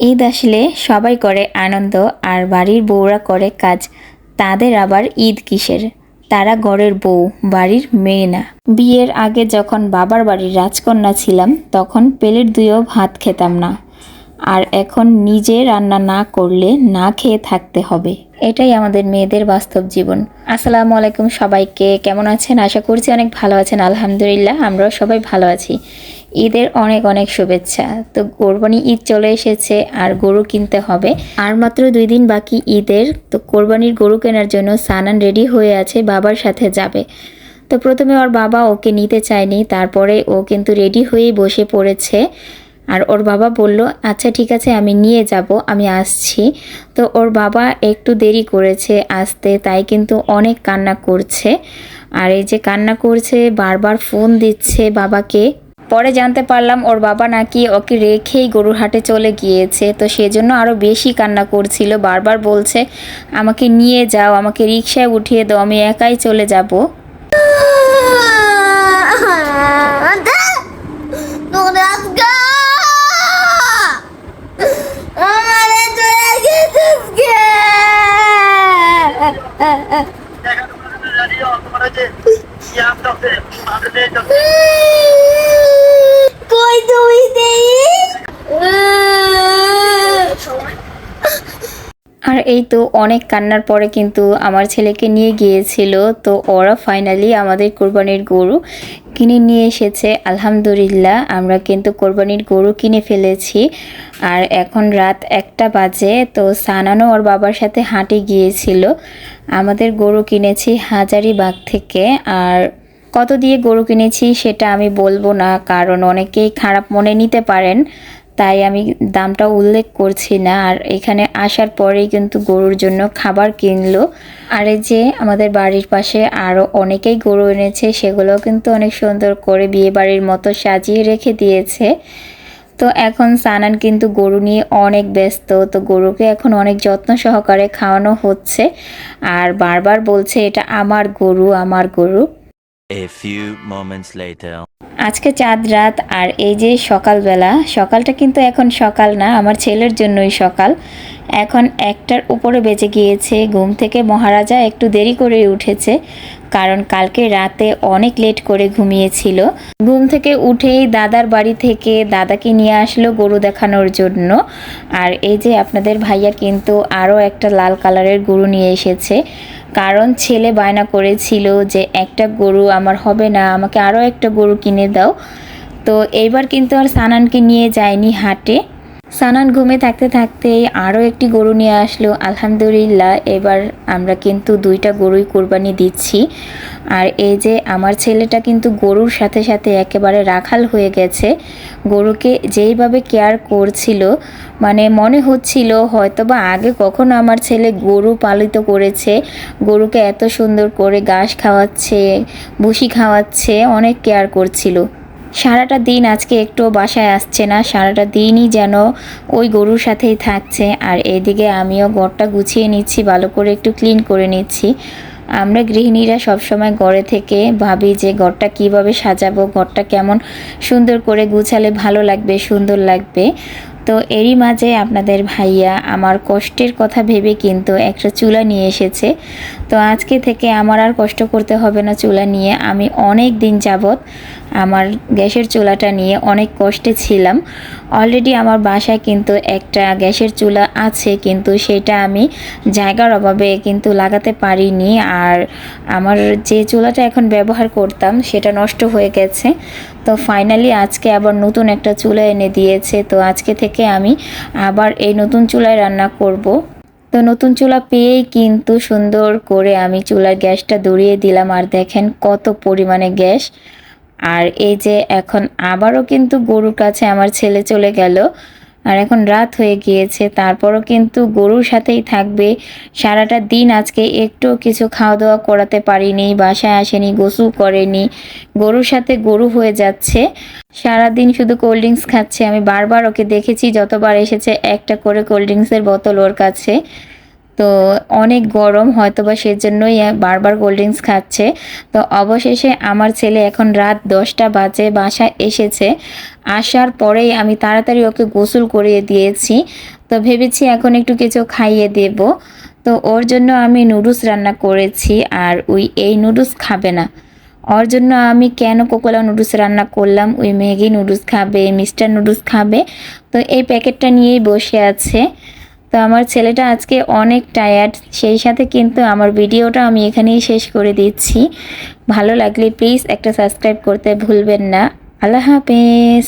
ঈদ আসলে সবাই করে আনন্দ আর বাড়ির বউরা করে কাজ। তাদের আবার ঈদ কিসের? তারা ঘরের বউ, বাড়ির মেয়ে না। বিয়ের আগে যখন বাবার বাড়ির রাজকন্যা ছিলাম তখন পেলেট ধুয়েও ভাত খেতাম না। আর এখন নিজে রান্না না করলে না খেয়ে থাকতে হবে। এটাই আমাদের মেয়েদের বাস্তব জীবন। আসসালামু আলাইকুম সবাইকে, কেমন আছেন? আশা করছি অনেক ভালো আছেন। আলহামদুলিল্লাহ, আমরাও সবাই ভালো আছি। ঈদের অনেক অনেক শুভেচ্ছা। তো কোরবানি ঈদ চলে এসেছে আর গরু কিনতে হবে। আর মাত্র 2 দিন বাকি ঈদের। তো কোরবানির গরু কেনার জন্য সানান রেডি হয়ে আছে, বাবার সাথে যাবে। তো প্রথমে ওর বাবা ওকে নিতে চায়নি, তারপরে ও কিন্তু রেডি হয়েই বসে পড়েছে। আর ওর বাবা বলল, আচ্ছা ঠিক আছে, আমি নিয়ে যাব, আমি আসছি। তো ওর বাবা একটু দেরি করেছে আসতে, তাই কিন্তু অনেক কান্না করছে। আর এই যে কান্না করছে, বারবার ফোন দিচ্ছে বাবাকে। পরে জানতে পারলাম ওর বাবা নাকি ওকে রেখেই গরুর হাটে চলে গিয়েছে। তো সেজন্য আরও বেশি কান্না করছিল, বারবার বলছে আমাকে নিয়ে যাও, আমাকে রিকশায় উঠিয়ে দাও, আমি একাই চলে যাব। আর এই তো অনেক কান্নার পরে কিন্তু আমার ছেলেকে নিয়ে গিয়েছিল। তো ওরা ফাইনালি আমাদের কোরবানির গরু কিনে নিয়ে এসেছে। আলহামদুলিল্লাহ, আমরা কিন্তু কোরবানির গরু কিনে ফেলেছি। আর এখন রাত 1টা বাজে। তো সানানও ওর বাবার সাথে হাটে গিয়েছিল। আমাদের গরু কিনেছি হাজারীবাগ থেকে। আর কত দিয়ে গরু কিনেছি সেটা আমি বলবো না, কারণ অনেকেই খারাপ মনে নিতে পারেন, তাই আমি দামটা উল্লেখ করছি না। আর এখানে আসার পরেই কিন্তু গরুর জন্য খাবার কিনলো। আর এই যে আমাদের বাড়ির পাশে আরও অনেকেই গরু এনেছে, সেগুলো কিন্তু অনেক সুন্দর করে বিয়ে বাড়ির মতো সাজিয়ে রেখে দিয়েছে। তো এখন সানান কিন্তু গরু নিয়ে অনেক ব্যস্ত। তো গরুকে এখন অনেক যত্ন সহকারে খাওয়ানো হচ্ছে আর বারবার বলছে এটা আমার গরু, আমার গরু। A few moments later. আজকে চাঁদ রাত। আর এই যে সকালবেলা, সকালটা কিন্তু এখন সকাল না, আমার ছেলের জন্যই সকাল। এখন 1টার উপরে বেজে গিয়েছে। ঘুম থেকে মহারাজা একটু দেরি করে উঠেছে, কারণ কালকে রাতে অনেক লেট করে ঘুমিয়েছিল। ঘুম থেকে উঠেই দাদার বাড়ি থেকে দাদাকে নিয়ে আসলো গরু দেখানোর জন্য। আর এই যে আপনাদের ভাইয়া কিন্তু আরও একটা লাল কালারের গরু নিয়ে এসেছে, কারণ ছেলে বায়না করেছিল যে একটা গরু আমার হবে না, আমাকে আরও একটা গরু কিনে দাও। তো এইবার কিন্তু আর সানানকে নিয়ে যায়নি হাটে। সানান ঘুমে থাকতে থাকতেই আরও একটি গরু নিয়ে আসলো। আলহামদুলিল্লাহ, এবার আমরা কিন্তু 2টা গরুই কোরবানি দিচ্ছি। আর এই যে আমার ছেলেটা কিন্তু গরুর সাথে সাথে একেবারে রাখাল হয়ে গেছে। গরুকে যেইভাবে কেয়ার করছিল, মানে মনে হচ্ছিল হয়তোবা আগে কখনো আমার ছেলে গরু পালিত করেছে। গরুকে এত সুন্দর করে ঘাস খাওয়াচ্ছে, ভুসি খাওয়াচ্ছে, অনেক কেয়ার করছিল। সারাটা দিন আজকে একটু বাসায় আসছে না, সারাটা দিনই যেন ওই গরুর সাথেই থাকছে। আর এদিকে আমিও ঘরটা গুছিয়ে নিচ্ছি, ভালো করে একটু ক্লিন করে নিচ্ছি। আমরা গৃহিণীরা সবসময় ঘরে থেকে ভাবি যে ঘরটা কিভাবে সাজাবো, ঘরটা কেমন সুন্দর করে গুছালে ভালো লাগবে, সুন্দর লাগবে। তো এরই মাঝে আপনাদের ভাইয়া আমার কষ্টের কথা ভেবে কিন্তু একটা চুলা নিয়ে এসেছে। তো আজকে থেকে আমার আর কষ্ট করতে হবে না চুলা নিয়ে। আমি অনেক দিন যাবৎ আমার গ্যাসের চুলাটা নিয়ে অনেক কষ্টে ছিলাম। অলরেডি আমার বাসায় কিন্তু একটা গ্যাসের চুলা আছে, কিন্তু সেটা আমি জায়গার অভাবে কিন্তু লাগাতে পারিনি। আর আমার যে চুলাটা এখন ব্যবহার করতাম সেটা নষ্ট হয়ে গেছে। তো ফাইনালি আজকে আবার নতুন একটা চুলা এনে দিয়েছে। তো আজকে থেকে আমি আবার এই নতুন চুলায় রান্না করব। তো নতুন চুলা পেয়েই কিন্তু সুন্দর করে আমি চুলার গ্যাসটা ধরিয়ে দিলাম। আর দেখেন কত পরিমাণে গ্যাস। আর এই যে এখন আবারও কিন্তু গরুর কাছে আমার ছেলে চলে গেল। আর এখন রাত হয়ে গিয়েছে, তারপরও কিন্তু গরুর সাথেই থাকবে সারাটা দিন। আজকে একটু কিছু খাওয়া দাওয়া করাতে পারিনি, বাসায় আসেনি, গোসল করেনি, গরুর সাথে গরু হয়ে যাচ্ছে। সারাদিন শুধু কোল্ড ড্রিঙ্কস খাচ্ছে। আমি বারবার ওকে দেখেছি, যতবার এসেছে একটা করে কোল্ড ড্রিঙ্কসের বোতল ওর কাছে। তো অনেক গরম, হয়তোবা সেজন্যই বারবার কোল্ড ড্রিঙ্কস খাচ্ছে। তো অবশেষে আমার ছেলে এখন রাত 10টা বাজে বাসায় এসেছে। আসার পরেই আমি তাড়াতাড়ি ওকে গোসল করিয়ে দিয়েছি। তো ভেবেছি এখন একটু কিছু খাইয়ে দেব। তো ওর জন্য আমি নুডলস রান্না করেছি, আর এই নুডলস খাবে না। ওর জন্য আমি কেন কোকোলা নুডলস রান্না করলাম, ওই ম্যাগি নুডলস খাবে, মিস্টার নুডলস খাবে। তো এই প্যাকেটটা নিয়েই বসে আছে। তো আমার ছেলেটা আজকে অনেক টায়ার্ড, সেই সাথে কিন্তু আমার ভিডিওটা আমি এখানেই শেষ করে দিচ্ছি। ভালো লাগলে প্লিজ একটা সাবস্ক্রাইব করতে ভুলবেন না। আল্লাহ হাফেজ।